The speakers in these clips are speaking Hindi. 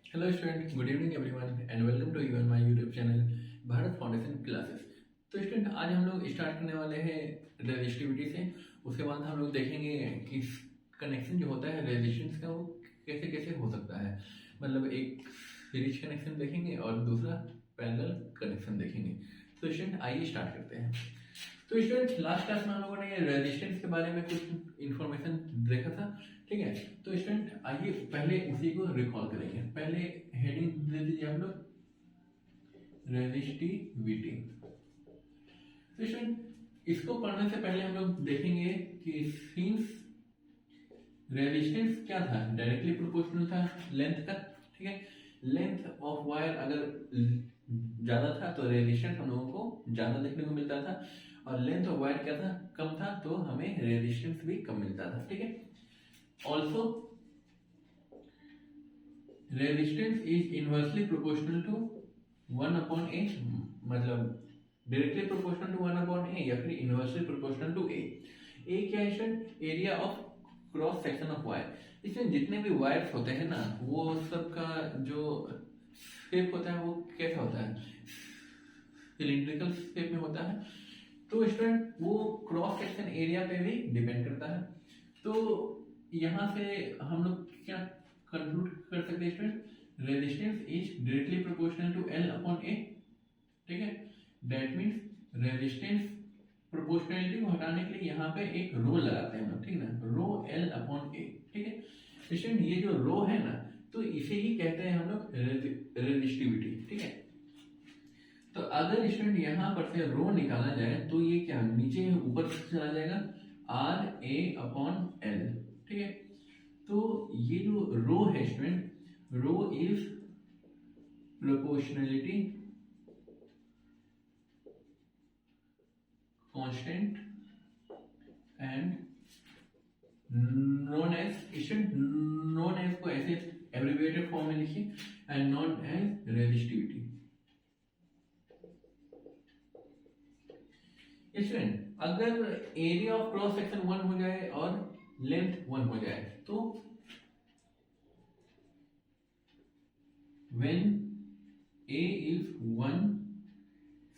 Hello student, good evening everyone and welcome to your my YouTube channel Bharat foundation classes. तो स्टूडेंट, आज हम लोग स्टार्ट करने वाले हैं रेजिस्टिविटी से। उसके बाद हम लोग देखेंगे कि कनेक्शन जो होता है रेजिस्टेंस का वो कैसे कैसे हो सकता है। मतलब एक सीरीज कनेक्शन देखेंगे और दूसरा पैरेलल कनेक्शन देखेंगे। तो स्टूडेंट आइए स्टार्ट करते हैं। तो स्टूडेंट, लास्ट क्लास में हम लोगों ने ये रेजिस्टेंस के बारे में कुछ इंफॉर्मेशन देखा था, ठीक है। तो स्टूडेंट आइए पहले उसी को रिकॉल करेंगे। पहले हेडिंग दे दीजिए आप लोग, रेजिस्टिविटी। तो स्टूडेंट इसको पढ़ने से पहले हम लोग देखेंगे कि सिंस रेजिस्टेंस क्या था, डायरेक्टली प्रोपोर्शनल था लेंथ का, ठीक है। लेंथ ऑफ वायर अगर ज्यादा था तो रेजिस्टेंस हम लोगों को ज्यादा देखने को मिलता था, और लेंथ ऑफ वायर क्या था, कम था, तो हमें रेजिस्टेंस भी कम मिलता था, ठीक है। Also resistance is inversely proportional to 1/a, मतलब डायरेक्टली प्रोपोर्शनल टू 1/a या फिर इनवर्सली प्रोपोर्शनल टू ए क्या है, area of cross section of wire. इसमें जितने भी वायर्स होते हैं ना, वो सबका जो शेप होता है वो कैसा होता है, सिलिंड्रिकल शेप में होता है। तो स्टूडेंट वो क्रॉस सेक्शन एरिया पे भी डिपेंड करता है। तो यहां से हम लोग क्या कंक्लूड कर सकते हैं student, resistance is directly proportional to L/A, ठीक है। दैट मींस रेजिस्टेंस प्रोपोर्शनलिटी को हटाने के लिए यहाँ पे एक रो लगाते हैं हम लोग, ठीक है ना, रो L/A, ठीक है। स्टूडेंट ये जो रो है ना, तो इसे ही कहते हैं हम लोग रेजिस्टिविटी, ठीक है। तो अगर स्टूडेंट यहाँ पर से रो निकाला जाए तो ये क्या नीचे ऊपर चला जाएगा, RA/L, ठीक है। तो ये जो रो है student, rho is proportionality constant and known as, student known as को ऐसे एब्रिविएटेड फॉर्म में लिखिए, and known as resistivity. Student अगर एरिया ऑफ क्रॉस सेक्शन 1 हो जाए और लेंथ 1 हो जाए, तो when A is 1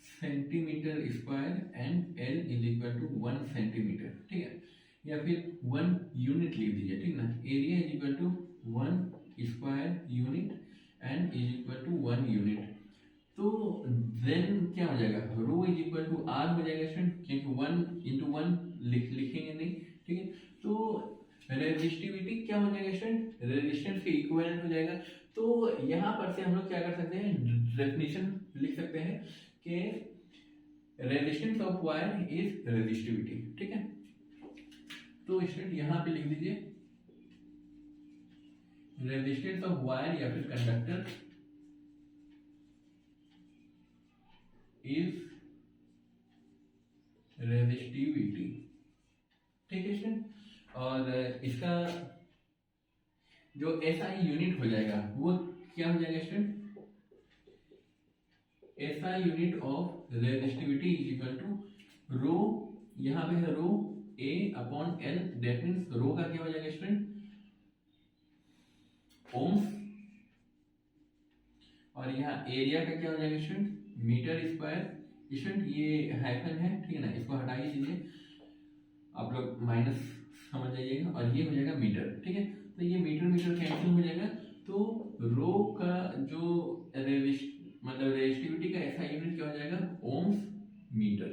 centimetre square and L is equal to 1 centimetre, ठीक है। या फिर 1 यूनिट लिख दीजिए, ठीक ना। Area is equal to 1 square unit and is equal to 1 unit. तो देन क्या हो जाएगा, rho is equal to R हो जाएगा स्टूडेंट, क्योंकि 1 × 1 लिखेंगे नहीं, ठीक है। तो रेजिस्टिविटी क्या हो जाएगा स्टूडेंट, रेजिस्टेंस के इक्विवेलेंट हो जाएगा। तो यहाँ पर से हम लोग क्या कर सकते हैं, डेफिनेशन लिख सकते हैं कि resistance of wire is resistivity, ठीक है। तो स्टूडेंट यहाँ पे लिख दीजिए, रेजिस्टेंस ऑफ वायर या फिर कंडक्टर इज रेजिस्टिविटी, ठीक है स्टूडेंट। और इसका जो SI यूनिट हो जाएगा वो क्या हो जाएगा student, SI unit of resistivity is equal to rho, यहाँ पे है रो A/L, दैट मीन्स रो का क्या हो जाएगा स्टूडेंट, ओम्स, और यहाँ एरिया का क्या हो जाएगा स्टूडेंट, मीटर स्क्वायर। स्टूडेंट ये हाइफन है, ठीक है ना, इसको हटाइए दीजिए, आप लोग माइनस समझ जाइएगा, और ये हो जाएगा मीटर, ठीक है। तो ये मीटर मीटर कैंसिल हो जाएगा, तो रो का जो मतलब रेजिस्टिविटी का ऐसा यूनिट क्या हो जाएगा, ओम्स मीटर,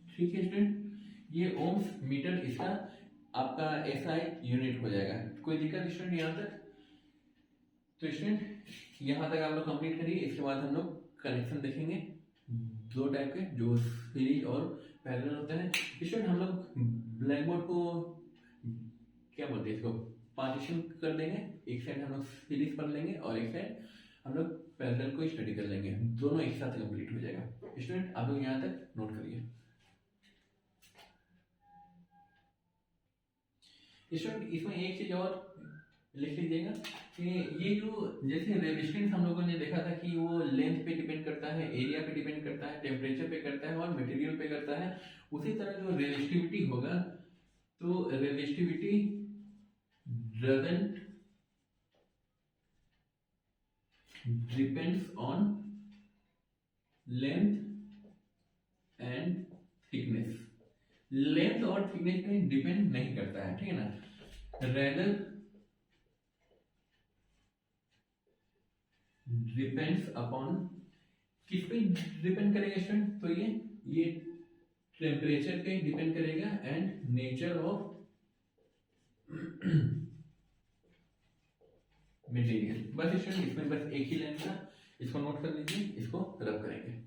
ठीक है स्टूडेंट। ये ओम्स मीटर इसका आपका SI यूनिट हो जाएगा। कोई दिक्कत स्टूडेंट यहाँ तक? तो स्टूडेंट यहाँ तक आप लोग कंप्लीट करिए। इसके बाद हम लोग कनेक्शन देखेंगे, दो टाइप के, जो सीरीज और पैरेलल होते हैं। स्टूडेंट हम लोग ब्लैक बोर्ड को क्या बोलते हैं, इसको पार्टीशन कर देंगे। एक साइड हम लोग सीरीज पढ़ लेंगे और एक साइड हम लोग पैरेलल को स्टडी कर लेंगे, दोनों एक साथ कंप्लीट हो जाएगा। स्टूडेंट आप लोग यहाँ तक नोट करिए। स्टूडेंट इसमें एक चीज और लिख लीजिएगा कि ये जो जैसे रेजिस्टेंस हम लोगों ने देखा था कि वो लेंथ पे डिपेंड करता है, एरिया पे डिपेंड करता है, टेम्परेचर पे करता है और मटेरियल पे करता है। उसी तरह जो रेजिस्टिविटी होगा, तो resistivity doesn't depends on length and thickness. Length और थिकनेस पे डिपेंड नहीं करता है, ठीक है ना। रेदर डिपेंड्स अपॉन, किस पे डिपेंड करेगा स्टूडेंट, तो ये टेम्परेचर पे डिपेंड करेगा एंड नेचर ऑफ मटेरियल। बस स्टूडेंट इसमें बस एक ही लाइन था, इसको नोट कर लीजिए, इसको रब करेंगे।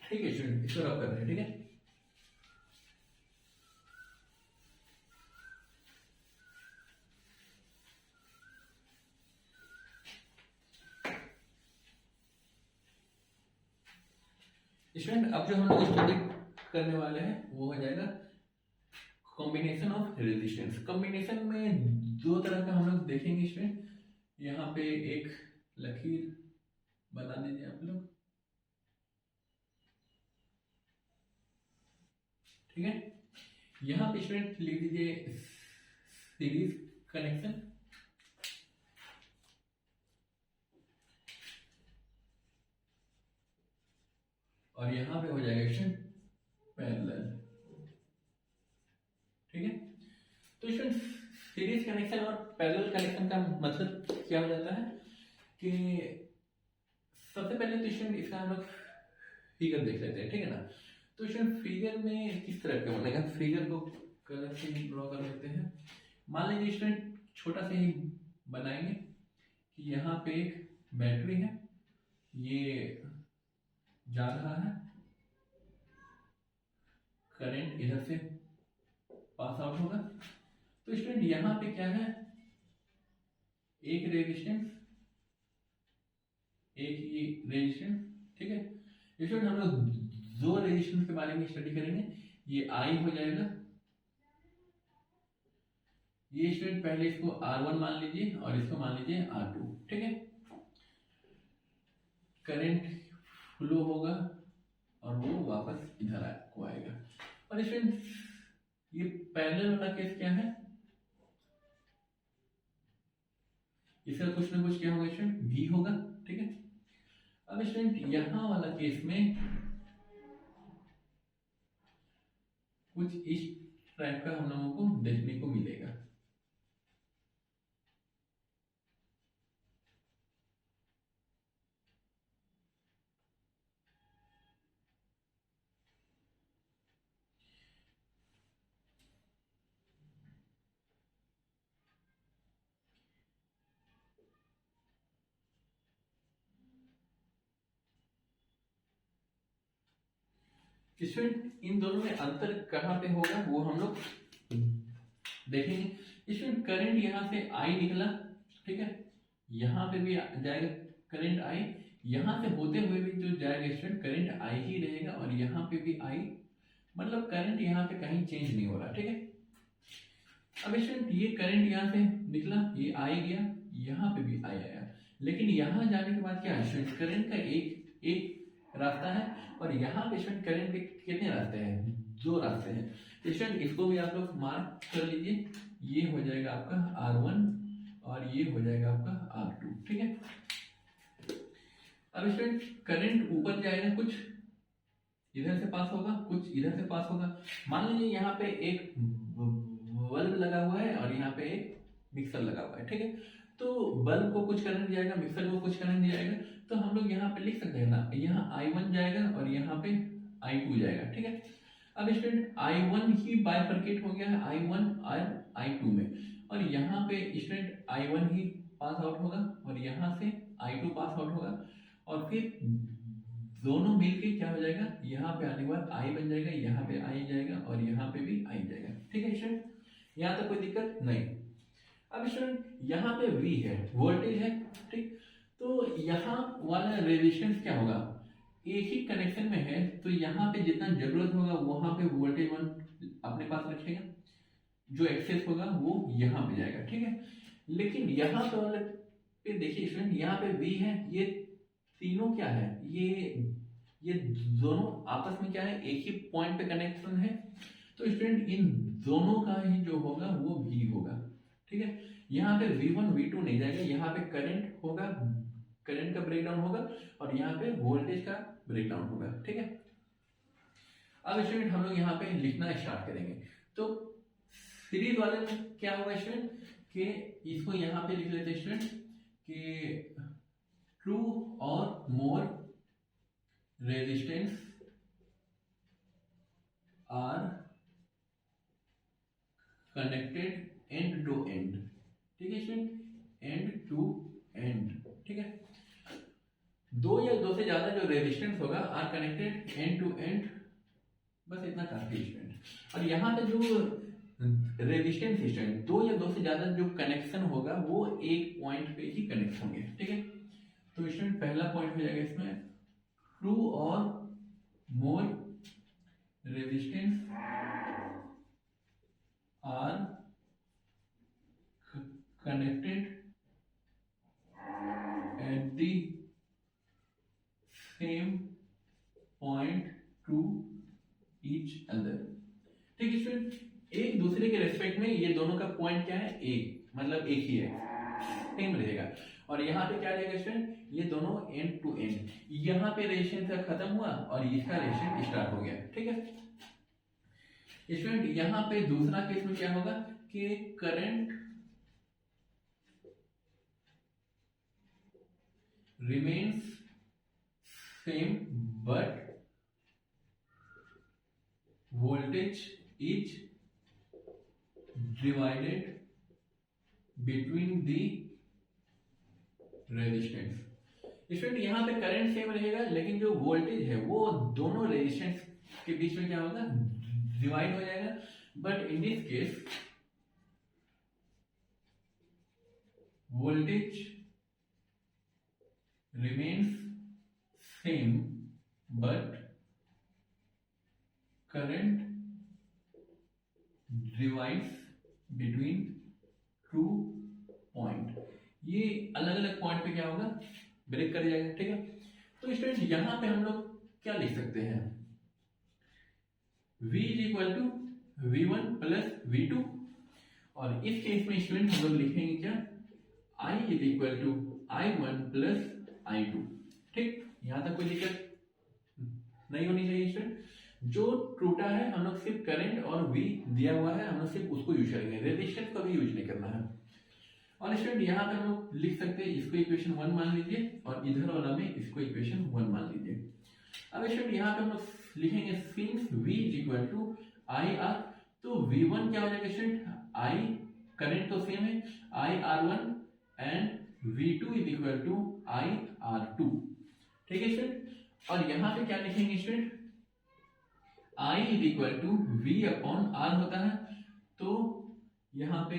ठीक है स्टूडेंट, इसको रब कर रहे हैं, ठीक है। स्टूडेंट अब जो हम लोग स्टडी करने वाले हैं वो हो जाएगा कॉम्बिनेशन ऑफ रेजिस्टेंस। कॉम्बिनेशन में दो तरह का हम लोग देखेंगे स्टूडेंट। यहाँ पे एक लकीर बना दीजिए आप लोग, ठीक है। यहाँ पे स्टूडेंट लिख दीजिए सीरीज कनेक्शन, और यहाँ पे हो जाएगा स्टूडेंट पैरेलल, ठीक है। तो स्टूडेंट सीरीज कनेक्शन और पैरेलल कनेक्शन का मतलब क्या हो जाता है कि सबसे पहले तो स्टूडेंट इसका हम लोग फिगर देख लेते हैं, ठीक है ना। तो स्टूडेंट फिगर में किस तरह का बनेगा, फिगर को कलर से ड्रॉ कर लेते हैं। मान लीजिए स्टूडेंट छोटा से ही बनाएंगे कि यहाँ पे एक बैटरी है, ये जा रहा है, करंट इधर से पास आउट होगा। तो स्टूडेंट यहाँ पे क्या है, एक रेजिस्टेंस, एक ये रेजिस्टेंस, ठीक है। स्टूडेंट हम लोग दो रेजिस्टेंस के बारे में स्टडी करेंगे। ये आई हो जाएगा, ये स्टूडेंट पहले इसको R1 मान लीजिए और इसको मान लीजिए R2, ठीक है। करंट फ्लो होगा और वो वापस इधर को आएगा। और स्टूडेंट ये पैरेलल वाला केस क्या है, इसका कुछ ना कुछ क्या होगा स्टूडेंट, भी होगा, ठीक है। अब स्टूडेंट यहां वाला केस में कुछ इस टाइप का हम लोगों को देखने को मिलेगा। स्टूडेंट इन दोनों में अंतर कहाँ पे होगा वो हम लोग देखेंगे। स्टूडेंट करंट यहाँ से आई निकला, ठीक है, यहाँ पे भी जाएगा करंट आई, यहाँ से होते हुए भी जो जाएगा स्टूडेंट करंट आई ही रहेगा, और यहाँ पे भी आई, मतलब करंट यहाँ पे कहीं चेंज नहीं हो रहा, ठीक है। अब स्टूडेंट ये करंट यहाँ से निकला, ये आई गया, यहाँ पे भी आई आया, लेकिन यहाँ जाने के बाद क्या है स्टूडेंट, करंट का एक रास्ता है, और यहाँ पे स्टूडेंट करंट के कितने रास्ते हैं, दो रास्ते हैं। तो स्टूडेंट इसको भी आप लोग मार्क कर लीजिए, ये हो जाएगा आपका R1 और ये हो जाएगा आपका R2, ठीक है। अब स्टूडेंट करंट ऊपर जाएगा, कुछ इधर से पास होगा, कुछ इधर से पास होगा। मान लीजिए यहाँ पे एक बल्ब लगा हुआ है और यहाँ पे एक मिक्सर लगा हुआ है, ठीक है। तो बल्ब को कुछ करंट जाएगा, मिक्सर को कुछ करंट जाएगा, तो हम लोग यहाँ पे लिख सकते हैं ना, यहाँ I1 जाएगा और यहाँ पे I2 जाएगा, ठीक है। अब स्टूडेंट I1 ही बाइफरकेट हो गया है I1 और I2 में, और यहाँ पे स्टूडेंट I1 ही पास आउट होगा और यहाँ से I2 पास आउट होगा, और फिर दोनों मिलके क्या हो जाएगा, यहाँ पे आने के बाद I बन जाएगा, यहाँ पे I जाएगा और यहाँ पे भी I जाएगा, ठीक है स्टूडेंट। यहाँ तक कोई दिक्कत नहीं। अब स्टूडेंट यहाँ पे V है, वोल्टेज है, ठीक। तो यहाँ वाला रेजिस्टेंस क्या होगा, एक ही कनेक्शन में है, तो यहाँ पे जितना जरूरत होगा वहां पे वोल्टेज 1 अपने पास रखेगा, जो एक्सेस होगा वो यहाँ पे जाएगा, ठीक है। लेकिन यहाँ पे देखिए स्टूडेंट, यहाँ पे V है, ये तीनों क्या है, ये ये दोनों आपस में क्या है, एक ही पॉइंट पे कनेक्शन है, तो स्टूडेंट इन दोनों का ही जो होगा वो V होगा। ठीक है, यहाँ पे V1 V2 नहीं जाएगा, यहाँ पे करंट होगा, करंट का ब्रेकडाउन होगा, और यहाँ पे वोल्टेज का ब्रेकडाउन होगा। ठीक है, अब स्टूडेंट हम लोग यहाँ पे लिखना स्टार्ट करेंगे। तो सीरीज वाले में क्या होगा स्टूडेंट कि इसको यहाँ पे लिख लेते हैं स्टूडेंट कि टू और more resistance are connected end to end. ठीक है स्टूडेंट, एंड टू एंड। ठीक है, दो या दो से ज्यादा जो रेजिस्टेंस होगा are connected end to end, बस इतना काफी स्टूडेंट। और यहाँ पे जो रेजिस्टेंस स्टूडेंट, दो या दो से ज्यादा जो कनेक्शन होगा वो एक पॉइंट पे ही कनेक्ट होंगे। ठीक है, तो स्टूडेंट पहला पॉइंट हो जाएगा इसमें टू और more resistance are connected at the same point two each other. ठीक है स्टूडेंट, एक दूसरे के रेस्पेक्ट में ये दोनों का पॉइंट क्या है, एक, मतलब एक ही है, सेम रहेगा। और यहाँ पे क्या रहेगा स्टूडेंट, ये दोनों एंड टू एंड, यहाँ पे रेजिस्टेंस का खत्म हुआ और इसका रेजिस्टेंस स्टार्ट हो गया। ठीक है स्टूडेंट, यहाँ पे दूसरा केस में क्या होगा कि current remains same but voltage is divided between the resistance। Student यहाँ पे करंट सेम रहेगा, लेकिन जो वोल्टेज है वो दोनों रेजिस्टेंस के बीच में क्या होगा, डिवाइड हो जाएगा। But in this case voltage remains same but current divides between two point. ये अलग अलग पॉइंट पे क्या होगा, ब्रेक कर जाएगा। ठीक है, तो स्टूडेंट यहाँ पे हम लोग क्या लिख सकते हैं, V is equal to V1 plus V2, और इस केस में स्टूडेंट हम लोग लिखेंगे क्या, I is equal to I1 plus I2। ठीक, यहां तक कोई दिक्कत नहीं होनी चाहिए स्टूडेंट। जो टूटा है हम लोग सिर्फ करंट और V दिया हुआ है, हम लोग सिर्फ उसको यूज करेंगे, रेजिस्टेंस का भी यूज नहीं करना है। और स्टूडेंट यहाँ पे हम लोग लिख सकते हैं, इसको इक्वेशन 1 मान लीजिए और इधर वाला में इसको इक्वेशन 1 मान लीजिए। अब स्टूडेंट यहाँ पे हम लोग लिखेंगे since V is equal to IR, तो V1 क्या हो जाएगा स्टूडेंट, I करंट तो सेम है IR1 and V2 is equal to IR2। ठीक है स्टूडेंट, और यहाँ पे क्या लिखेंगे student, I is equal to V upon R होता है, तो यहाँ पे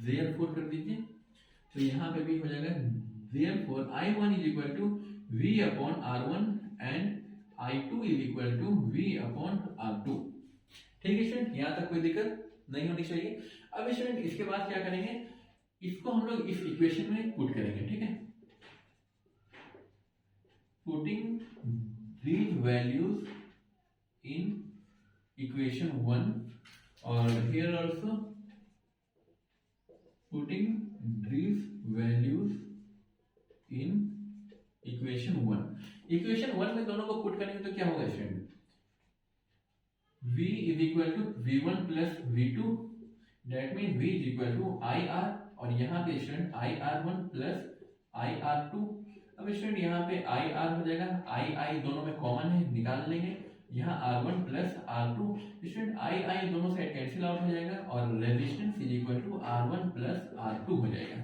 therefore कर दीजिए, तो यहाँ पे भी हो जाएगा therefore I1 is equal to V upon R1 and I2 is equal to V upon R2। ठीक है स्टूडेंट, यहाँ तक कोई दिक्कत नहीं होनी चाहिए। अब स्टूडेंट इसके बाद क्या करेंगे, इसको हम लोग इस इक्वेशन में पुट करेंगे। ठीक है, putting these values in equation 1 or here also putting these values in equation 1। equation 1 में दोनों को पुट करेंगे तो क्या होगा student, V is equal to V1 plus V2, that means V is equal to IR, और यहाँ पे स्टूडेंट IR1 plus IR2। अब स्टूडेंट यहाँ पे IR हो जाएगा, I दोनों में कॉमन है, निकाल लेंगे, यहाँ R1 plus R2, student I दोनों से कैंसिल आउट हो जाएगा और resistance is equal to R1 plus R2 हो जाएगा।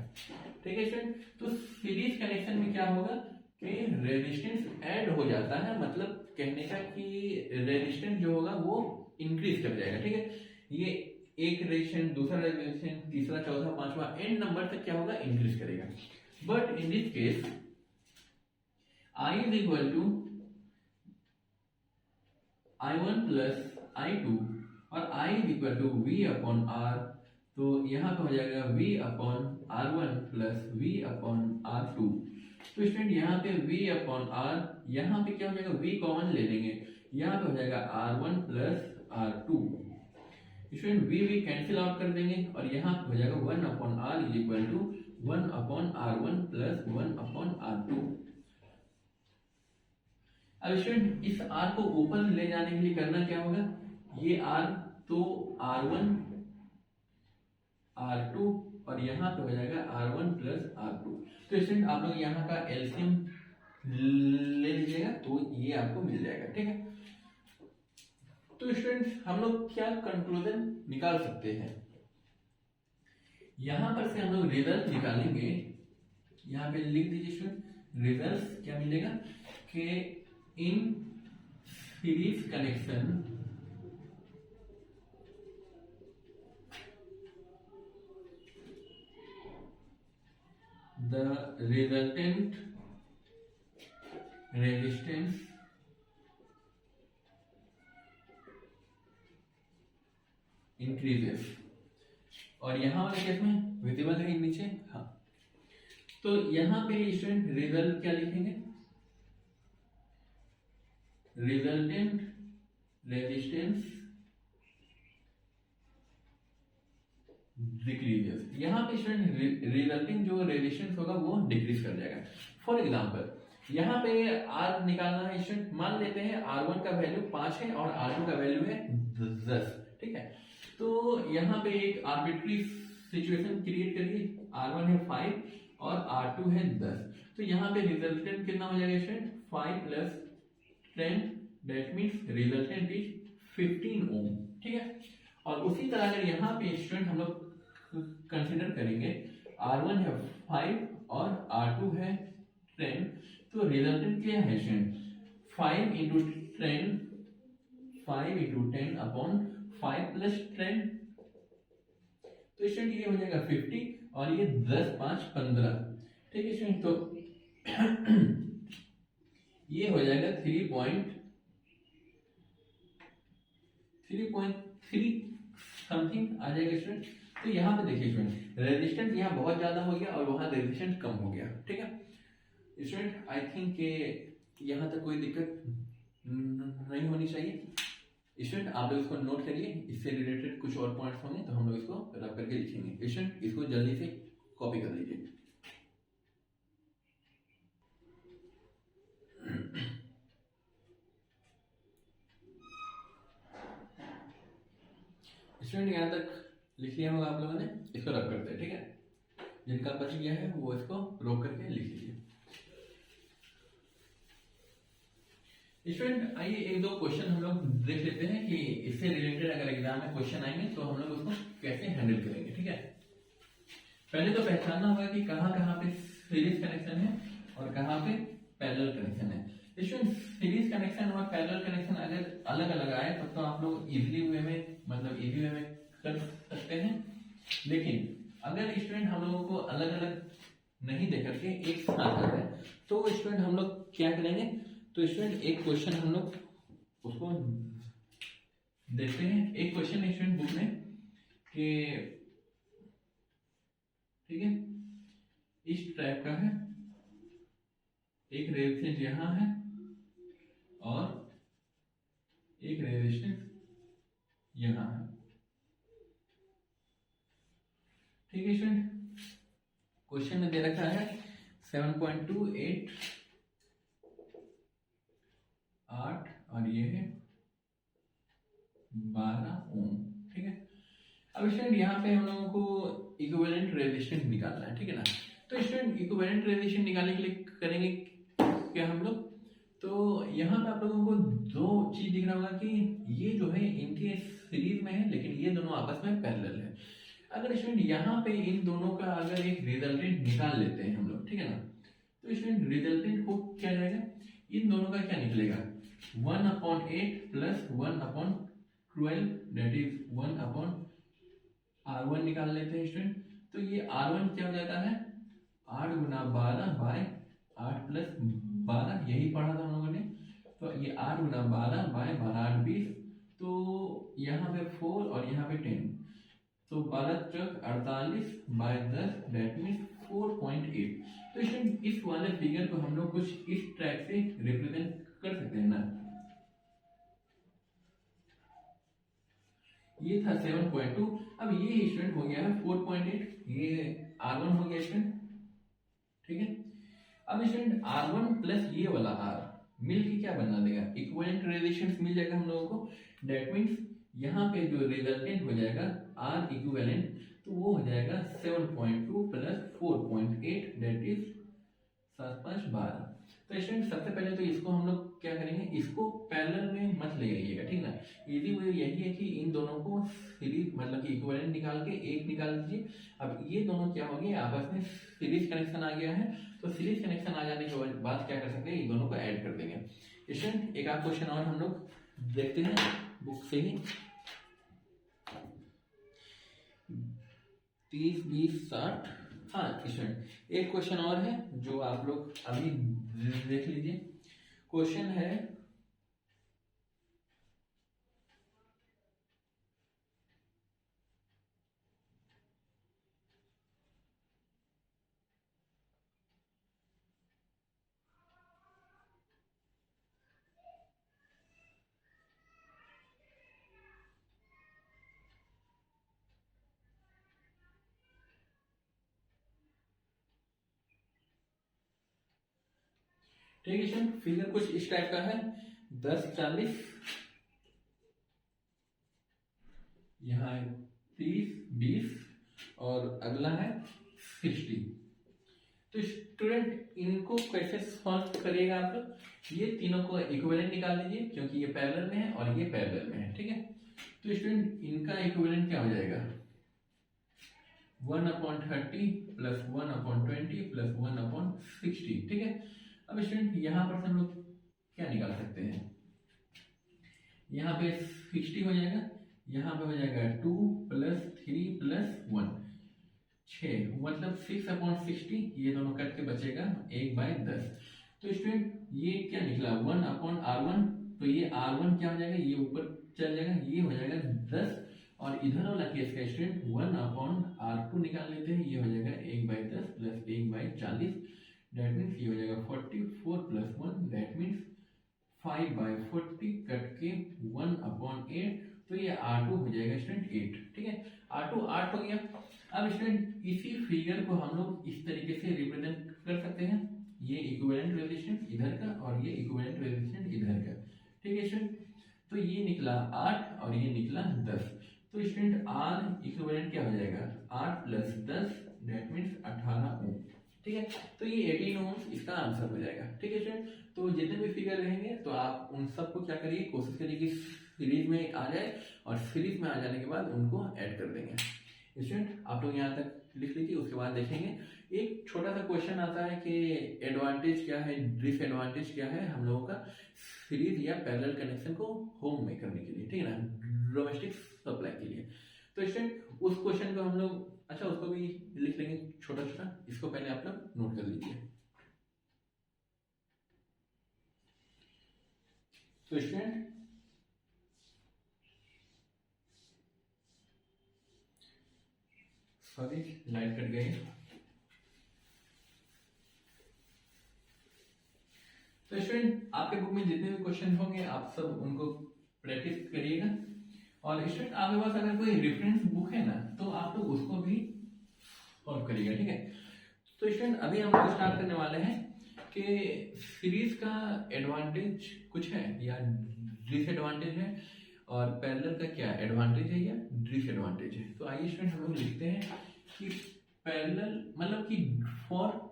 ठीक है स्टूडेंट, तो सीरीज कनेक्शन में क्या होगा कि रेजिस्टेंस ऐड हो जाता है, मतलब कहने का कि रेजिस्टेंस जो होगा वो इंक्रीज कर जाएगा। ठीक है, ये एक रेजिस्टेंस, दूसरा रेजिस्टेंस, तीसरा, चौथा, पांचवा, एंड नंबर तक क्या होगा, इंक्रीज करेगा। But in this case I is equal to I1 plus I2 और I is equal to V upon R, तो यहाँ पे हो जाएगा V upon R1 plus V upon R2। तो स्टूडेंट यहाँ पे v अपॉन आर, यहाँ पे क्या हो जाएगा, v कॉमन ले लेंगे, यहाँ पे हो जाएगा r1 plus r2। Student v cancel out कर देंगे और यहाँ पे हो जाएगा 1 upon r is equal to 1 upon r1 plus 1 upon r2। अब स्टूडेंट इस r को ऊपर ले जाने के लिए करना क्या होगा, ये r तो r1 r2 और यहाँ पे हो जाएगा r1 प्लस r2। तो स्टूडेंट आप लोग यहाँ का एलसीएम ले लीजिएगा तो ये आपको मिल जाएगा, ठीक है। तो स्टूडेंट्स हम लोग क्या कंक्लूजन निकाल सकते हैं, यहां पर से हम लोग रिजल्ट निकालेंगे, यहां पे लिख दीजिए स्टूडेंट, रिजल्ट क्या मिलेगा कि in series connection the resultant resistance increases, और यहां वाले केस में विजिबल है नीचे, हाँ। तो यहां पे स्टूडेंट रिजल्ट क्या लिखेंगे, रिजल्टेंट रेजिस्टेंस डिक्रीजेस, यहाँ पे स्टूडेंट रिजल्टिंग जो रेजिस्टेंस होगा वो डिक्रीज कर जाएगा। फॉर एग्जांपल यहाँ पे R निकालना है स्टूडेंट, मान लेते हैं R1 का वैल्यू 5 है और R2 का वैल्यू है 10, ठीक है। तो यहाँ पे एक आर्बिट्री सिचुएशन क्रिएट करिए, R1 है 5 और R2 है 10, तो यहाँ पे रिजल्टेंट कितना हो जाएगा student, 5 plus 10, that means resultant is 15 ओम, ठीक है। और उसी तरह अगर यहाँ पे स्टूडेंट हम लोग कंसिडर करेंगे, R1 है 5 और R2 है 10, तो रिजल्टेंट क्या है student, 5 into 10, 5 into 10 upon 5 plus 10, तो स्टूडेंट ये हो जाएगा 50 और ये 10 5 15, ठीक है स्टूडेंट। तो ये हो जाएगा 3.3 समथिंग आ जाएगा स्टूडेंट। तो यहाँ पे देखिए स्टूडेंट, रेजिस्टेंस यहाँ बहुत ज्यादा हो गया और वहां रेजिस्टेंस कम हो गया, ठीक है स्टूडेंट। आई थिंक यहाँ तक कोई दिक्कत नहीं होनी चाहिए स्टूडेंट। आप लोग इसको नोट करिए, इससे रिलेटेड कुछ और पॉइंट्स होंगे तो हम लोग इसको रब करके लिखेंगे स्टूडेंट, इसको जल्दी से कॉपी कर लीजिए। स्टूडेंट यहाँ तक लिख लिया होगा आप लोगों ने, इसको रब करते हैं, ठीक है। जिनका बच गया है वो इसको रोक करके लिख लीजिए स्टूडेंट। आइए एक दो क्वेश्चन हम लोग देख लेते हैं कि इससे रिलेटेड अगर एग्जाम में क्वेश्चन आएंगे तो हम लोग उसको कैसे हैंडल करेंगे, ठीक है। पहले तो पहचानना होगा कि कहाँ कहाँ पे सीरीज कनेक्शन है और कहाँ पे पैरेलल कनेक्शन है। स्टूडेंट सीरीज कनेक्शन और पैरेलल कनेक्शन अगर अलग अलग आए तो आप लोग इजीली वे में, मतलब इजी वे में कर सकते हैं, लेकिन अगर स्टूडेंट हम लोगों को अलग अलग नहीं दे करके एक साथ आ जाए तो स्टूडेंट हम लोग क्या करेंगे, तो स्टूडेंट एक क्वेश्चन हम लोग उसको देखते हैं। एक क्वेश्चन है स्टूडेंट बुक में कि ठीक है इस टाइप का है, एक रेजिस्टेंस यहां है और एक रेजिस्टेंस यहां है, ठीक है स्टूडेंट। क्वेश्चन में दे रखा है 7.28 8 और ये है 12 ओम, ठीक है। अब स्टूडेंट यहाँ पे हम लोगों को इक्विवेलेंट रेजिस्टेंस निकालना है, ठीक है ना। तो स्टूडेंट इक्विवेलेंट रेजिस्टेंस निकालने के लिए करेंगे क्या हम लोग, तो यहाँ पे आप लोगों को दो चीज दिख रहा होगा कि ये जो है इनके सीरीज में है लेकिन ये दोनों आपस में पैरेलल है। अगर स्टूडेंट यहाँ पे इन दोनों का अगर एक रिजल्टेंट निकाल लेते हैं हम लोग, ठीक है ना, तो स्टूडेंट रिजल्टेंट को क्या जाएगा, इन दोनों का क्या निकलेगा, 1/8 प्लस 1/12 दैट इज 1/R1 निकाल लेते हैं स्टूडेंट। तो ये R1 क्या हो जाता है, 8 गुना 12 बाय 8 प्लस 12, यही पढ़ा था हम लोगों ने। तो ये 8 गुना 12 बाय 12 8 20, तो यहाँ पे 4 और यहाँ पे 10, तो 12 चौक 48 बाय 10 दैट मीन्स 4.8। तो स्टूडेंट इस वाले फिगर को हम लोग कुछ इस ट्रैक से रिप्रेजेंट कर सकते हैं ना। ये था 7.2, अब ये स्टूडेंट हो गया है 4.8, ये R1 हो गया स्टूडेंट, ठीक है। अब स्टूडेंट R1 प्लस ये वाला R मिल के क्या बना देगा, इक्विवेलेंट रेजिस्टेंस मिल जाएगा हम लोगों को। दैट मीन्स यहाँ पे जो रिजल्टेंट हो जाएगा R इक्विवेलेंट, तो वो हो जाएगा 7.2 प्लस 4.8, दैट इज 7 5 12। तो स्टूडेंट सबसे पहले तो इसको हम लोग क्या करेंगे, इसको पैरेलल में मत ले आइएगा, ठीक ना। इजी वे यही है कि इन दोनों को सीरीज मतलब कि इक्विवेलेंट निकाल के एक निकाल दीजिए। अब ये दोनों क्या हो गए, आपस में सीरीज कनेक्शन आ गया है, तो सीरीज कनेक्शन आ जाने के बाद क्या कर सकते हैं, इन दोनों को ऐड कर देंगे। स्टूडेंट एक आध क्वेश्चन और हम लोग देखते हैं बुक से ही। 30 20 60, हाँ स्टूडेंट एक क्वेश्चन और है जो आप लोग अभी देख लीजिए। क्वेश्चन है ठीक है स्टूडेंट, फिगर कुछ इस टाइप का है 10 40, यहाँ 30 20 और अगला है 60। तो स्टूडेंट इनको कैसे सॉल्व करिएगा आप लोग, ये तीनों को इक्विवेलेंट निकाल लीजिए क्योंकि ये पैरेलल में है और ये पैरेलल में है, ठीक है। तो स्टूडेंट इनका इक्विवेलेंट क्या हो जाएगा, 1/30 प्लस 1/20 प्लस 1/60, ठीक है। अब स्टूडेंट यहाँ पर हम लोग क्या निकाल सकते हैं, यहाँ पे 60 हो जाएगा, यहाँ पे हो जाएगा 2 प्लस 3 प्लस 1 6, मतलब 6/60, ये दोनों कट के बचेगा 1/10। तो स्टूडेंट ये क्या निकला 1/R1, तो ये R1 क्या हो जाएगा, ये ऊपर चल जाएगा, ये हो जाएगा 10, और इधर वाला केस का स्टूडेंट 1/R2 निकाल लेते हैं, ये हो जाएगा 1/10 प्लस 1/40, दैट मीन्स ये हो जाएगा 44 प्लस 1, दैट मीन्स 5/40 कट के 1/8, तो ये R2 हो जाएगा स्टूडेंट 8, ठीक है। R2 8 हो गया। अब स्टूडेंट इसी फिगर को हम लोग इस तरीके से रिप्रेजेंट कर सकते हैं, ये इक्विवेलेंट रेजिस्टेंस इधर का और ये इक्विवेलेंट रेजिस्टेंस इधर का, ठीक है स्टूडेंट। तो ये निकला 8 और ये निकला 10, तो स्टूडेंट R इक्विवेलेंट क्या हो जाएगा 8 प्लस 10, दैट मीन्स 18 ओम, ठीक है। तो ये 18 ओम इसका आंसर हो जाएगा, ठीक है स्टूडेंट। तो जितने भी फिगर रहेंगे तो आप उन सबको क्या करिए, कोशिश करिए कि सीरीज में आ जाए, और सीरीज में आ जाने के बाद उनको ऐड कर देंगे। स्टूडेंट आप लोग यहाँ तक लिख लीजिए, उसके बाद देखेंगे एक छोटा सा क्वेश्चन आता है कि एडवांटेज क्या है, डिसएडवांटेज क्या है हम लोगों का सीरीज या पैरेलल कनेक्शन को होम में करने के लिए, ठीक है ना, डोमेस्टिक सप्लाई के लिए। तो स्टूडेंट उस क्वेश्चन को हम लोग अच्छा उसको भी लिख लेंगे छोटा छोटा, इसको पहले आप लोग नोट कर लीजिए। तो स्टूडेंट सॉरी लाइट कट गई। तो स्टूडेंट आपके बुक में जितने भी क्वेश्चन होंगे आप सब उनको प्रैक्टिस करिएगा, और स्टूडेंट आपके पास अगर कोई रेफरेंस बुक है ना तो आप लोग उसको भी सॉल्व करिएगा, ठीक है। तो स्टूडेंट अभी हम लोग स्टार्ट करने वाले हैं कि सीरीज का एडवांटेज कुछ है या डिसएडवांटेज है, और पैरेलल का क्या एडवांटेज है या डिसएडवांटेज है। तो आइए स्टूडेंट हम लोग लिखते हैं कि पैरेलल मतलब कि फॉर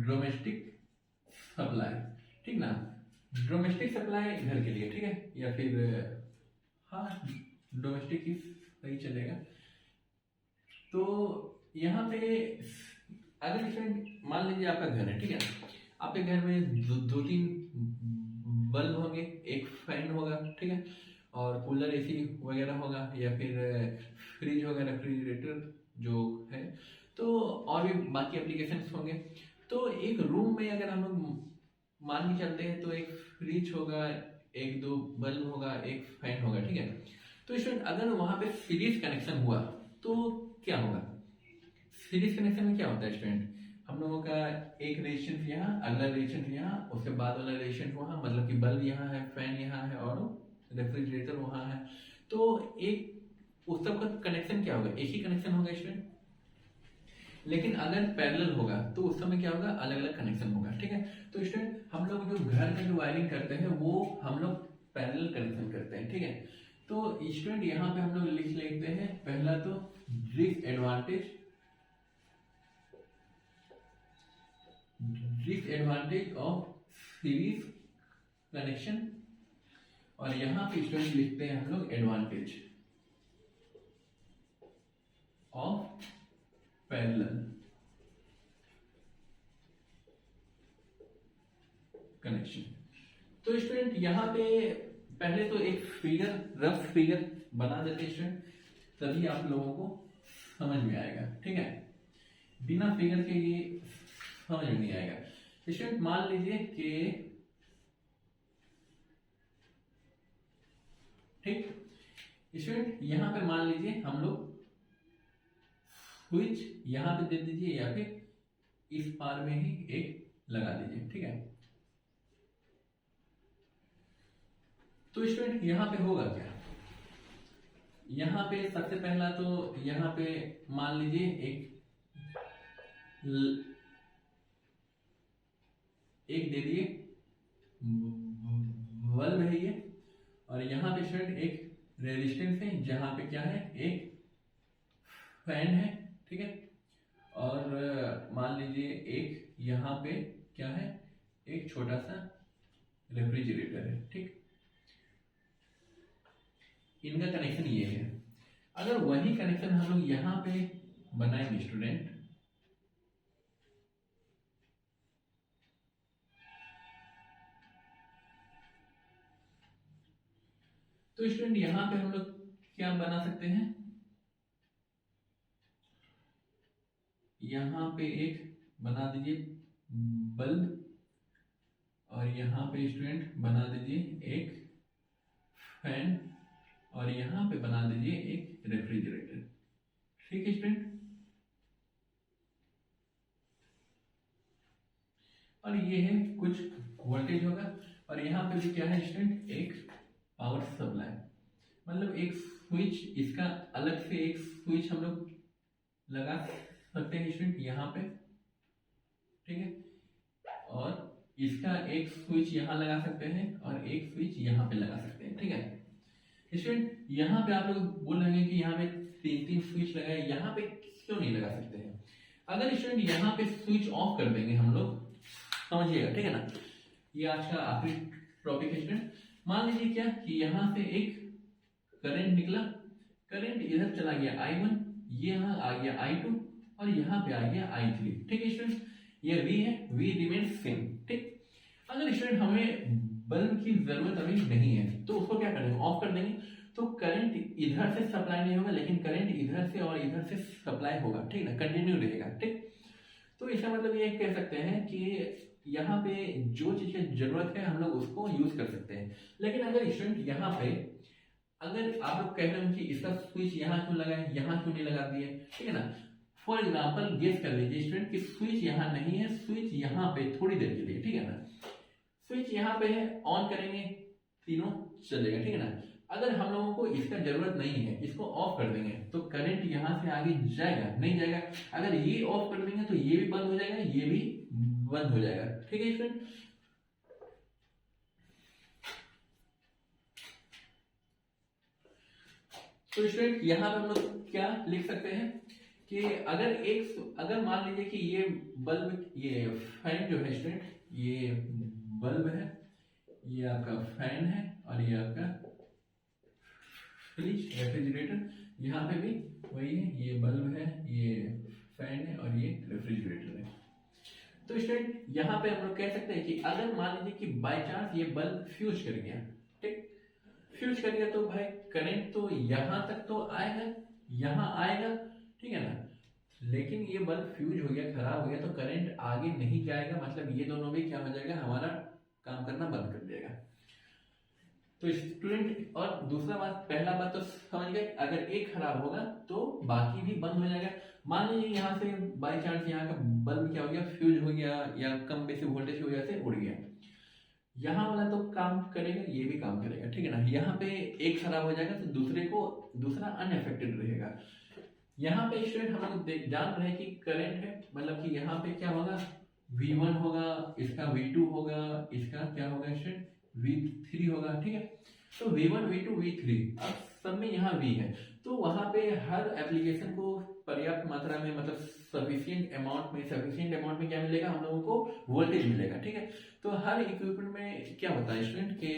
डोमेस्टिक सप्लाई, ठीक ना, डोमेस्टिक सप्लाई घर के लिए, ठीक है, या फिर हाँ डोमेस्टिक ही सही चलेगा। तो यहाँ पे अगर स्टूडेंट मान लीजिए आपका घर है, ठीक है, आपके घर में दो तीन बल्ब होंगे, एक फैन होगा, ठीक है, और कूलर एसी वगैरह होगा, या फिर फ्रिज होगा, रेफ्रिजरेटर जो है, तो और भी बाकी एप्लीकेशंस होंगे। तो एक रूम में अगर हम लोग मान के चलते हैं तो एक फ्रिज होगा, एक दो बल्ब होगा, एक फैन होगा, ठीक है। तो स्टूडेंट अगर वहां पे सीरीज कनेक्शन हुआ तो क्या होगा? सीरीज कनेक्शन में क्या होता है स्टूडेंट, हम लोगों का एक रेजिस्टेंस यहाँ, अगला रेजिस्टेंस यहाँ, उसके बाद वाला रेजिस्टेंस वहाँ, मतलब कि बल्ब यहाँ है, फैन यहाँ है और रेफ्रिजरेटर वहाँ है। तो एक उस सब का कनेक्शन क्या होगा? एक ही कनेक्शन होगा स्टूडेंट। लेकिन अगर पैरेलल होगा तो उस समय क्या होगा? अलग अलग कनेक्शन होगा। ठीक है, तो स्टूडेंट हम लोग जो घर में जो वायरिंग करते हैं वो हम लोग पैरेलल कनेक्शन करते हैं। ठीक है, तो स्टूडेंट यहाँ पे हम लोग लिख लेते हैं पहला तो डिसएडवांटेज ऑफ सीरीज कनेक्शन, और यहां पे स्टूडेंट लिखते हैं हम लोग एडवांटेज ऑफ पैरेलल कनेक्शन। तो स्टूडेंट यहां पे पहले तो एक फिगर, रफ फिगर बना देते हैं स्टूडेंट, तभी आप लोगों को समझ में आएगा। ठीक है, बिना फिगर के ये समझ में नहीं आएगा। स्टूडेंट मान लीजिए कि ठीक स्टूडेंट यहां पे मान लीजिए हम लोग स्विच यहां पे दे दीजिए या फिर इस पार में ही एक लगा दीजिए। ठीक है, तो स्टूडेंट यहां पे होगा क्या? यहां पे सबसे पहला तो यहां पे मान लीजिए एक दे दिए बल्ब है ये, और यहां पे स्टूडेंट एक रेजिस्टेंस है जहां पे क्या है? एक फैन है। ठीक है, और मान लीजिए एक यहां पे क्या है? एक छोटा सा रेफ्रिजरेटर है। ठीक, इनका कनेक्शन ये है। अगर वही कनेक्शन हम लोग यहां पे बनाएंगे स्टूडेंट, तो स्टूडेंट यहां पे हम लोग क्या बना सकते हैं? यहां पे एक बना दीजिए बल्ब, और यहां पे स्टूडेंट बना दीजिए एक फैन, और यहां पे बना दीजिए एक रेफ्रिजरेटर। ठीक है स्टूडेंट, और ये है कुछ वोल्टेज होगा, और यहाँ पे भी क्या है स्टूडेंट? एक पावर सप्लाई, मतलब एक स्विच, इसका अलग से एक स्विच हम लोग लगा सकते हैं स्टूडेंट यहाँ पे। ठीक है, और इसका एक स्विच यहाँ लगा सकते हैं और एक स्विच यहाँ पे लगा सकते हैं। ठीक है स्टूडेंट, यहाँ पे आप लोग बोल रहे हैं कि यहाँ पे तीन तीन स्विच लगाए, यहाँ पे क्यों नहीं लगा सकते हैं? अगर स्टूडेंट यहाँ पे स्विच ऑफ कर देंगे हम लोग, समझिएगा। ठीक है ना, ये आज का आखिरी टॉपिक है स्टूडेंट। मान लीजिए क्या कि यहाँ से एक करंट निकला, करंट इधर चला गया I1, ये यहाँ आ गया I2, और यहाँ पे आ गया I3। ठीक है स्टूडेंट, ये V है, V रिमेन्स सेम। ठीक, अगर स्टूडेंट हमें बल्ब की जरूरत अभी नहीं है तो उसको क्या करेंगे? ऑफ कर देंगे, तो करंट इधर से सप्लाई नहीं होगा, लेकिन करंट इधर से और इधर से सप्लाई होगा। ठीक ना, कंटिन्यू रहेगा। ठीक, तो इसका मतलब ये कह सकते हैं कि यहाँ पे जो चीज की जरूरत है हम लोग उसको यूज कर सकते हैं। लेकिन अगर स्टूडेंट यहाँ पे अगर आप लोग कह रहे हो कि इसका स्विच यहाँ क्यों लगाए, यहाँ क्यों नहीं लगा दिए? ठीक है ना, फॉर एग्जाम्पल गेस कर लीजिए स्टूडेंट कि स्विच यहाँ नहीं है, स्विच यहाँ पे थोड़ी देर के लिए। ठीक है ना, स्विच यहाँ पे है, ऑन करेंगे तीनों चलेगा। ठीक है ना, अगर हम लोगों को इसका जरूरत नहीं है, इसको ऑफ कर देंगे तो करंट यहाँ से आगे जाएगा नहीं जाएगा? अगर ये ऑफ कर देंगे तो ये भी बंद हो जाएगा, ये भी बंद हो जाएगा। ठीक है स्टूडेंट, तो स्टूडेंट यहाँ पे हम लोग क्या लिख सकते हैं कि अगर मान लीजिए कि ये बल्ब, ये फैन जो है स्टूडेंट, ये बल्ब है, ये आपका फैन है, और ये आपका फ्रिज रेफ्रिजरेटर, यहाँ पे भी वही है, ये बल्ब है, ये फैन है, और ये रेफ्रिजरेटर है। तो स्टूडेंट यहाँ पे हम लोग कह सकते हैं कि अगर मान लीजिए कि बाय चांस ये बल्ब फ्यूज कर गया, ठीक, फ्यूज कर गया तो भाई करंट तो यहाँ तक तो आएगा, यहाँ आएगा। ठीक है ना, लेकिन ये बल्ब फ्यूज हो गया, खराब हो गया, तो करंट आगे नहीं जाएगा, मतलब ये दोनों भी क्या हो जाएगा? हमारा काम करना बंद कर देगा। तो स्टूडेंट, और दूसरा बात, पहला बात तो समझ गए, अगर एक खराब होगा तो बाकी भी बंद हो जाएगा। मान लीजिए यहाँ से बाई चांस यहाँ का बल्ब क्या हो गया, फ्यूज हो गया, या कम बेसी वोल्टेज की वजह से उड़ गया, यहाँ वाला तो काम करेगा, ये भी काम करेगा, ठीक है ना। यहाँ पे एक खराब हो जाएगा तो दूसरा अनअफेक्टेड रहेगा। यहाँ पे स्टूडेंट हम लोग जान रहे हैं कि करंट है, मतलब कि यहाँ पे क्या होगा, V1 होगा, इसका V2 होगा, इसका क्या होगा स्टूडेंट, V3 होगा, ठीक है। तो V1 V2 V3, अब सब में यहाँ V है, तो वहां पे हर एप्लीकेशन को पर्याप्त मात्रा में, मतलब सफिशिएंट अमाउंट में क्या मिलेगा, हम लोगों को वोल्टेज मिलेगा, ठीक है। तो हर इक्विपमेंट में क्या होता है स्टूडेंट के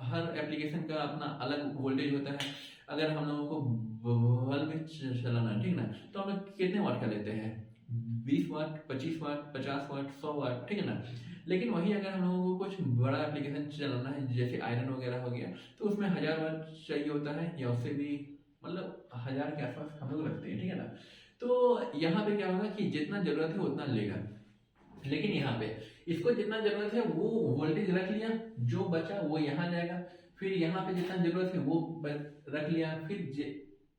हर एप्लीकेशन का अपना अलग वोल्टेज होता है। अगर हम लोगों को बल्ब चलाना है, ठीक ना, तो हम लोग कितने वाट का लेते हैं, 20 वाट, 25 वाट, 50 वाट, 100 वाट, ठीक है ना। लेकिन वही अगर हम लोगों को कुछ बड़ा एप्लीकेशन चलाना है, जैसे आयरन वगैरह हो गया, तो उसमें 1000 वाट चाहिए होता है, या उससे भी, मतलब 1000 के आसपास हम लोग रखते हैं, ठीक है ना। तो यहाँ पे क्या होगा कि जितना जरूरत है उतना लेगा, लेकिन यहाँ पे इसको जितना जरूरत है वो वोल्टेज रख लिया, जो बचा वो यहाँ जाएगा, फिर यहाँ पे जितना जरूरत है वो रख लिया, फिर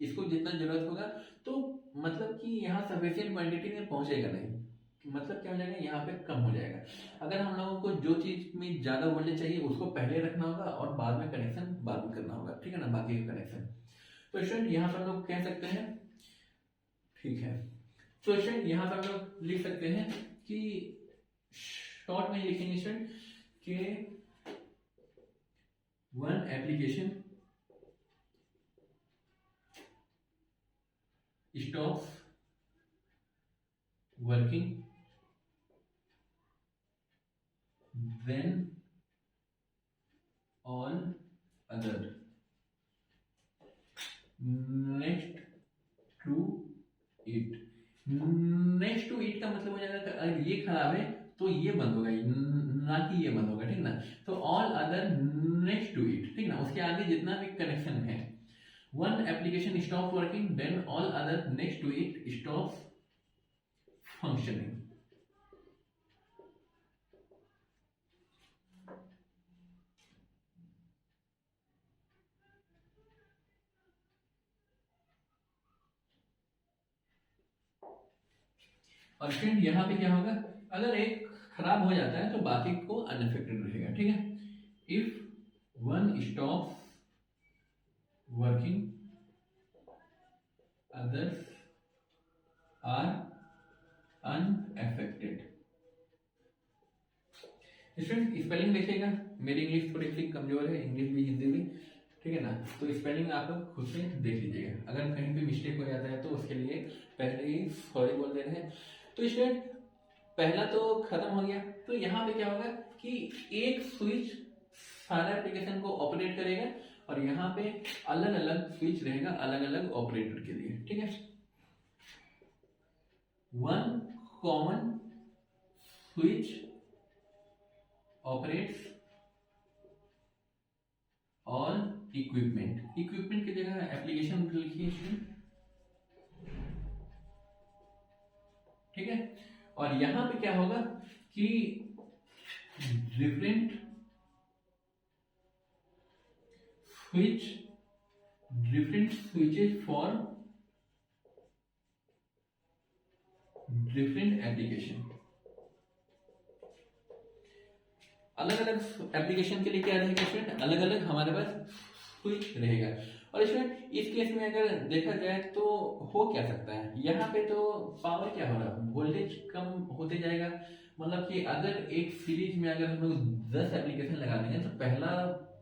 इसको जितना जरूरत होगा, तो मतलब कि यहाँ सफिशिएंट क्वांटिटी में पहुंचेगा नहीं, मतलब क्या हो जाएगा, यहाँ पे कम हो जाएगा। अगर हम लोगों को जो चीज में ज्यादा वोल्टेज चाहिए उसको पहले रखना होगा और बाद में कनेक्शन बाद में करना होगा, ठीक है ना, बाकी का कनेक्शन। तो स्टूडेंट यहाँ पर हम लोग कह सकते हैं, ठीक है, तो स्टूडेंट यहाँ पर हम लोग लिख सकते हैं कि शॉर्ट में लिखेंगे स्टूडेंट कि one application stops working then all other next to it का मतलब हो जाएगा कि अगर ये खराब है तो ये बंद होगा, ना कि ये बंद होगा, ठीक ना। तो all other next to it, ठीक ना, उसके आगे जितना भी कनेक्शन है। One application stops working, then all other next to it stops functioning. और फ्रेंड यहाँ पे क्या होगा, अगर एक खराब हो जाता है तो बाकी को अनअफेक्टेड रहेगा, ठीक है। If one stops working others are unaffected। Student spelling देखिएगा, मेरी इंग्लिश थोड़ी सी कमजोर है, इंग्लिश भी हिंदी भी, ठीक है ना, तो स्पेलिंग आप लोग खुद से देख लीजिएगा। अगर कहीं पे मिस्टेक हो जाता है तो उसके लिए पहले ही सॉरी बोल दे रहे हैं। तो स्टूडेंट पहला तो खत्म हो गया, तो यहाँ पे क्या होगा कि एक स्विच सारा एप्लीकेशन को ऑपरेट करेगा, और यहाँ पे अलग अलग स्विच रहेगा अलग अलग ऑपरेटर के लिए, ठीक है। One common switch operates all equipment की जगह एप्लीकेशन लिखिए, ठीक है। और यहां पे क्या होगा कि different switches for different application, अलग अलग एप्लीकेशन के लिए क्या रहेगा स्टूडेंट, अलग अलग हमारे पास स्विच रहेगा। और स्टूडेंट इस केस में अगर देखा जाए तो हो क्या सकता है, यहाँ पे तो पावर क्या हो रहा है, वोल्टेज कम होते जाएगा। मतलब कि अगर एक सीरीज में अगर हम लोग 10 एप्लीकेशन लगा देंगे तो पहला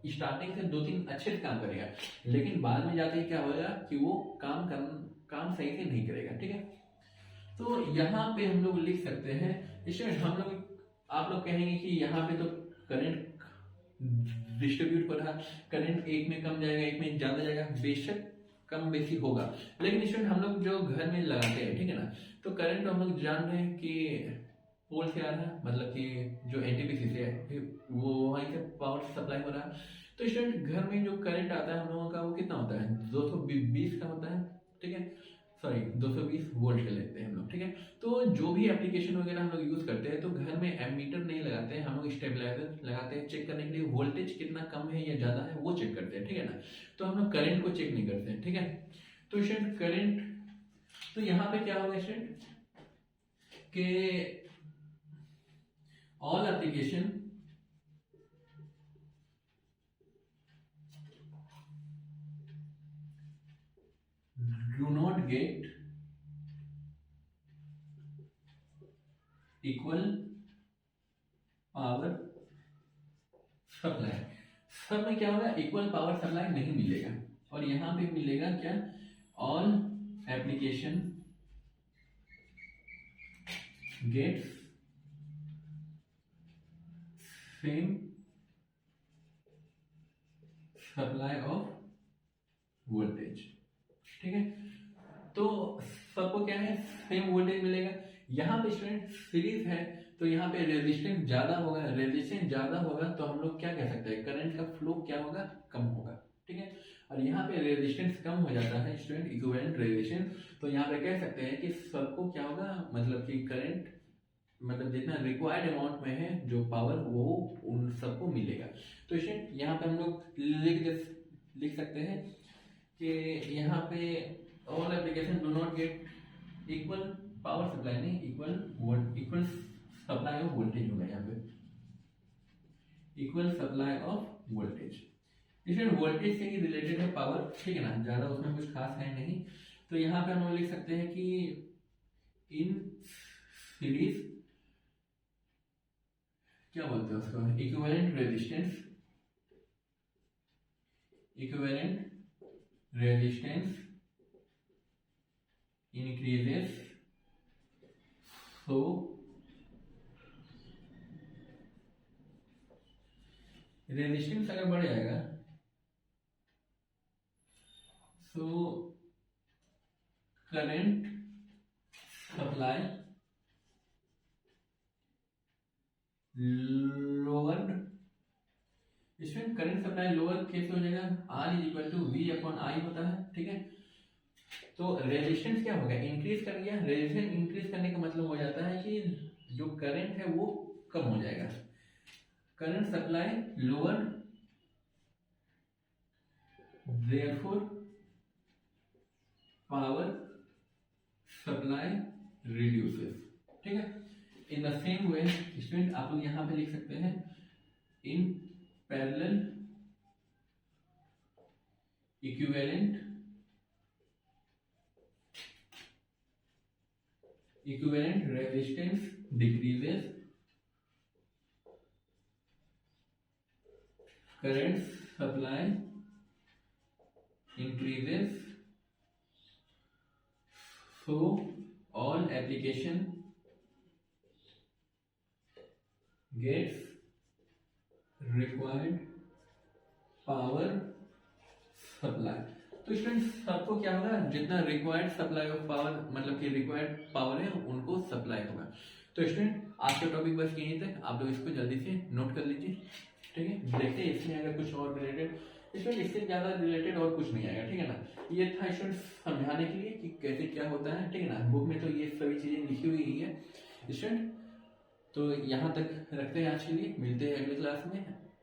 स्टार्टिंग से 2-3 अच्छे से काम करेगा, लेकिन बाद में जाते ही क्या होगा कि वो काम सही से नहीं करेगा, ठीक है। तो यहाँ पे हम लोग लिख सकते हैं स्टूडेंट, आप लोग कहेंगे कि यहाँ पे तो करंट डिस्ट्रीब्यूट हो रहा, करंट एक में कम जाएगा एक में ज्यादा जाएगा, बेशक कम बेसी होगा, लेकिन स्टूडेंट हम लोग जो घर में लगाते हैं, ठीक है ना, तो करंट हम लोग जान रहे हैं कि पोल से आ रहा है, मतलब कि जो एनटीपीसी से है वो वहीं से पावर सप्लाई हो रहा है। तो स्टूडेंट घर में जो करंट आता है हम लोगों का वो कितना होता है, 220 का होता है, ठीक है। सॉरी 220 वोल्ट का लेते हैं हम लोग, ठीक है। तो जो भी एप्लीकेशन वगैरह हम लोग यूज़ करते हैं तो घर में एमीटर नहीं लगाते हैं, हम लोग स्टेबलाइजर लगाते हैं चेक करने के लिए वोल्टेज कितना कम है या ज़्यादा है वो चेक करते हैं, ठीक है ना। तो हम लोग करंट को चेक नहीं करते हैं, ठीक है। तो स्टूडेंट करंट, तो यहाँ पे क्या होगा स्टूडेंट के all application do not get equal power supply. सब में क्या होगा, इक्वल पावर सप्लाई नहीं मिलेगा, और यहां पे मिलेगा क्या, all application gets same supply of voltage, ठीक है। तो सबको क्या है, सेम वोल्टेज मिलेगा। यहाँ पे स्टूडेंट सीरीज है तो यहाँ पे रेजिस्टेंस ज्यादा होगा, रेजिस्टेंस ज्यादा होगा तो हम लोग क्या कह सकते हैं, करंट का फ्लो क्या होगा, कम होगा, ठीक है। और यहाँ पे रेजिस्टेंस कम हो जाता है स्टूडेंट, इक्विवेलेंट रेजिस्टेंस, तो यहाँ पे कह सकते हैं कि सबको क्या होगा, मतलब कि करंट मतलब जितना रिक्वायर्ड अमाउंट में है जो पावर वो उन सबको मिलेगा। तो स्टूडेंट यहाँ पे हम लोग लिख सकते हैं कि यहाँ पे all application do not get equal power supply, नहीं इक्वल सप्लाई ऑफ वोल्टेज होगा यहाँ पे, इक्वल सप्लाई ऑफ वोल्टेज। इसमें वोल्टेज से ही रिलेटेड है पावर, ठीक है ना, ज्यादा उसमें कुछ खास है नहीं। तो यहाँ पे हम लोग लिख सकते हैं कि इन सीरीज क्या बोलते हैं उसको, equivalent resistance, equivalent resistance increases so resistance अगर बढ़ जाएगा सो करंट सप्लाई लोअर्ड, इसमें करंट सप्लाई लोअर कैसे हो जाएगा, R is equal to V upon I होता है, ठीक है। तो रेजिस्टेंस क्या हो गया, इंक्रीज कर गया। रेजिस्टेंस इंक्रीज करने का मतलब हो जाता है कि जो करंट है वो कम हो जाएगा, current supply lower, therefore power supply reduces, ठीक है। In the same way student आप लोग यहां पे लिख सकते हैं in parallel equivalent resistance decreases, current supply increases, so all application gets required power supply। तो स्टूडेंट सबको क्या होगा, जितना रिक्वायर्ड सप्लाई ऑफ पावर मतलब कि रिक्वायर्ड पावर है उनको सप्लाई होगा। तो स्टूडेंट आज का टॉपिक बस यहीं तक, आप लोग इसको जल्दी से नोट कर लीजिए, ठीक है। देखते हैं इसमें अगर कुछ और रिलेटेड, स्टूडेंट इससे ज़्यादा रिलेटेड और कुछ नहीं आएगा, ठीक है ना। ये था स्टूडेंट समझाने के लिए कि कैसे क्या होता है, ठीक है ना। बुक में तो ये सभी चीज़ें लिखी हुई ही है स्टूडेंट। तो यहाँ तक रखते हैं आज के लिए, मिलते हैं अगले क्लास में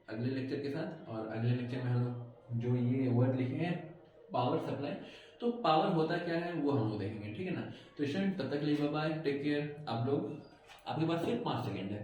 अगले लेक्चर के साथ। और अगले लेक्चर में हम लोग जो ये वर्ड लिखे हैं पावर सप्लाई, तो पावर होता क्या है वो हम लोग देखेंगे, ठीक है ना। तो स्टूडेंट तब तक के लिए बाय बाय, टेक केयर। आप लोग, आपके पास सिर्फ 5 सेकेंड है।